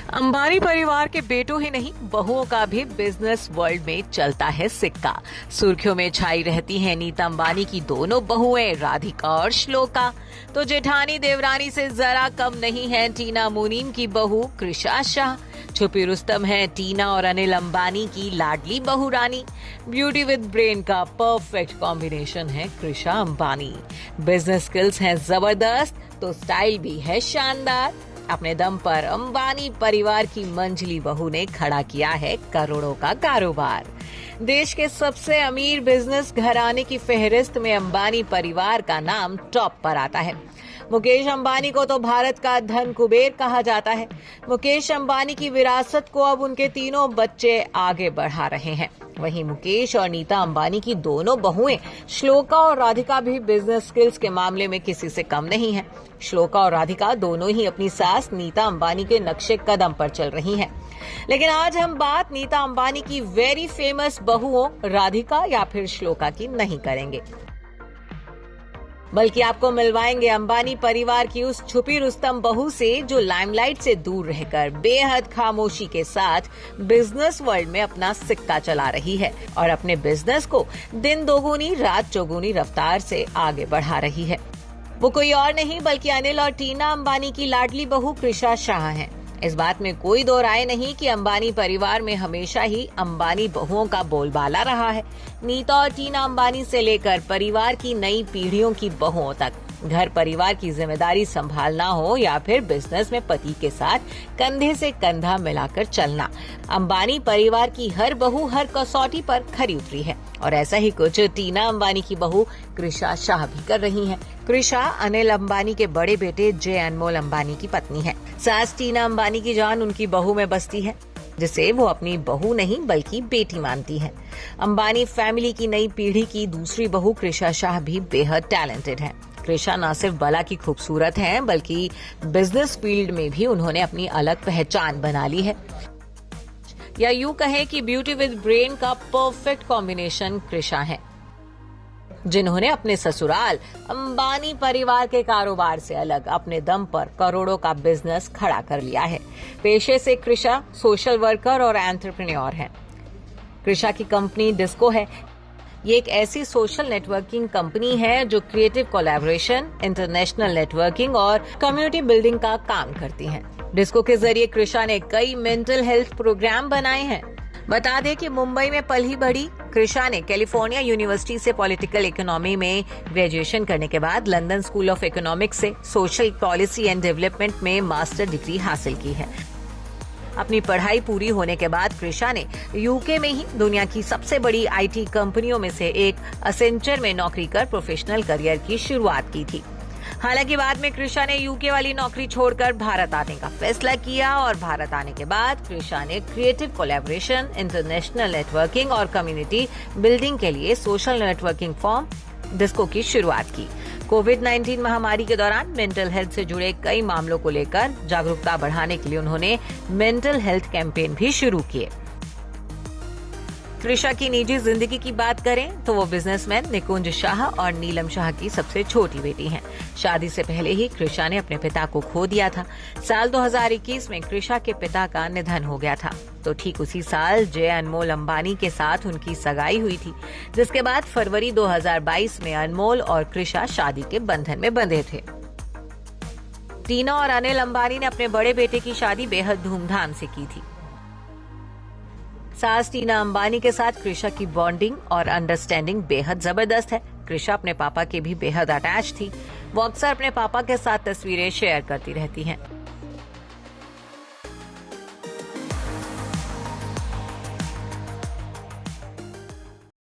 अंबानी परिवार के बेटों ही नहीं, बहुओं का भी बिजनेस वर्ल्ड में चलता है सिक्का। सुर्खियों में छाई रहती हैं नीता अंबानी की दोनों बहुएं राधिका और श्लोका। तो जेठानी देवरानी से जरा कम नहीं है टीना मुनीम की बहू कृषा शाह। छुपी रुस्तम है टीना और अनिल अंबानी की लाडली बहू रानी। ब्यूटी विद ब्रेन का परफेक्ट कॉम्बिनेशन है कृषा अंबानी। बिजनेस स्किल्स हैं जबरदस्त तो स्टाइल भी है शानदार। अपने दम पर अंबानी परिवार की मंझली बहू ने खड़ा किया है करोड़ों का कारोबार। देश के सबसे अमीर बिजनेस घराने की फहरिस्त में अंबानी परिवार का नाम टॉप पर आता है। मुकेश अंबानी को तो भारत का धन कुबेर कहा जाता है। मुकेश अंबानी की विरासत को अब उनके तीनों बच्चे आगे बढ़ा रहे हैं। वहीं मुकेश और नीता अंबानी की दोनों बहुएं श्लोका और राधिका भी बिजनेस स्किल्स के मामले में किसी से कम नहीं हैं। श्लोका और राधिका दोनों ही अपनी सास नीता अंबानी के नक्शे कदम पर चल रही हैं। लेकिन आज हम बात नीता अंबानी की वेरी फेमस बहुओं राधिका या फिर श्लोका की नहीं करेंगे, बल्कि आपको मिलवाएंगे अंबानी परिवार की उस छुपी रुस्तम बहू से जो लाइमलाइट से दूर रहकर बेहद खामोशी के साथ बिजनेस वर्ल्ड में अपना सिक्का चला रही है और अपने बिजनेस को दिन दोगुनी रात चौगुनी रफ्तार से आगे बढ़ा रही है। वो कोई और नहीं बल्कि अनिल और टीना अंबानी की लाडली बहू कृषा शाह है। इस बात में कोई दो राय नहीं कि अंबानी परिवार में हमेशा ही अंबानी बहुओं का बोलबाला रहा है। नीता और टीना अंबानी से लेकर परिवार की नई पीढ़ियों की बहुओं तक घर परिवार की जिम्मेदारी संभालना हो या फिर बिजनेस में पति के साथ कंधे से कंधा मिलाकर चलना, अंबानी परिवार की हर बहू हर कसौटी पर खरी उतरी है। और ऐसा ही कुछ टीना अंबानी की बहू कृषा शाह भी कर रही हैं। कृषा अनिल अंबानी के बड़े बेटे जय अनमोल अंबानी की पत्नी है। सास टीना अंबानी की जान उनकी बहू में बसती है, जिसे वो अपनी बहू नहीं बल्कि बेटी मानती है। अंबानी फैमिली की नई पीढ़ी की दूसरी बहू कृषा शाह भी बेहद टैलेंटेड है। कृषा न सिर्फ बला की खूबसूरत हैं, बल्कि बिजनेस फील्ड में भी उन्होंने अपनी अलग पहचान बना ली है। या यूं कहें कि ब्यूटी विद ब्रेन का परफेक्ट कॉम्बिनेशन कृषा है, जिन्होंने अपने ससुराल अंबानी परिवार के कारोबार से अलग अपने दम पर करोड़ों का बिजनेस खड़ा कर लिया है। पेशे से कृषा सोशल वर्कर और एंटरप्रेन्योर हैं। कृषा की कंपनी डिस्को है। ये एक ऐसी सोशल नेटवर्किंग कंपनी है जो क्रिएटिव कोलैबोरेशन, इंटरनेशनल नेटवर्किंग और कम्युनिटी बिल्डिंग का काम करती है। डिस्को के जरिए कृषा ने कई मेंटल हेल्थ प्रोग्राम बनाए हैं। बता दें कि मुंबई में पली बढ़ी कृषा ने कैलिफोर्निया यूनिवर्सिटी से पॉलिटिकल इकोनॉमी में ग्रेजुएशन करने के बाद लंदन स्कूल ऑफ इकोनॉमिक्स से सोशल पॉलिसी एंड डेवलपमेंट में मास्टर डिग्री हासिल की है। अपनी पढ़ाई पूरी होने के बाद कृषा ने यूके में ही दुनिया की सबसे बड़ी आईटी कंपनियों में से एक एसेंचर में नौकरी कर प्रोफेशनल करियर की शुरुआत की थी। हालांकि बाद में कृषा ने यूके वाली नौकरी छोड़कर भारत आने का फैसला किया और भारत आने के बाद कृषा ने क्रिएटिव कोलैबोरेशन, इंटरनेशनल नेटवर्किंग और कम्युनिटी बिल्डिंग के लिए सोशल नेटवर्किंग फर्म डिस्को की शुरुआत की। कोविड-19 महामारी के दौरान मेंटल हेल्थ से जुड़े कई मामलों को लेकर जागरूकता बढ़ाने के लिए उन्होंने मेंटल हेल्थ कैंपेन भी शुरू किए। कृषा की निजी जिंदगी की बात करें तो वो बिजनेसमैन निकुंज शाह और नीलम शाह की सबसे छोटी बेटी हैं। शादी से पहले ही कृषा ने अपने पिता को खो दिया था। साल 2021 में कृषा के पिता का निधन हो गया था, तो ठीक उसी साल जय अनमोल अंबानी के साथ उनकी सगाई हुई थी, जिसके बाद फरवरी 2022 में अनमोल और कृषा शादी के बंधन में बंधे थे। टीना और अनिल अंबानी ने अपने बड़े बेटे की शादी बेहद धूमधाम से की थी। सास टीना अंबानी के साथ कृषा की बॉन्डिंग और अंडरस्टैंडिंग बेहद जबरदस्त है। कृषा अपने पापा के भी बेहद अटैच थी। वो अक्सर अपने पापा के साथ तस्वीरें शेयर करती रहती हैं।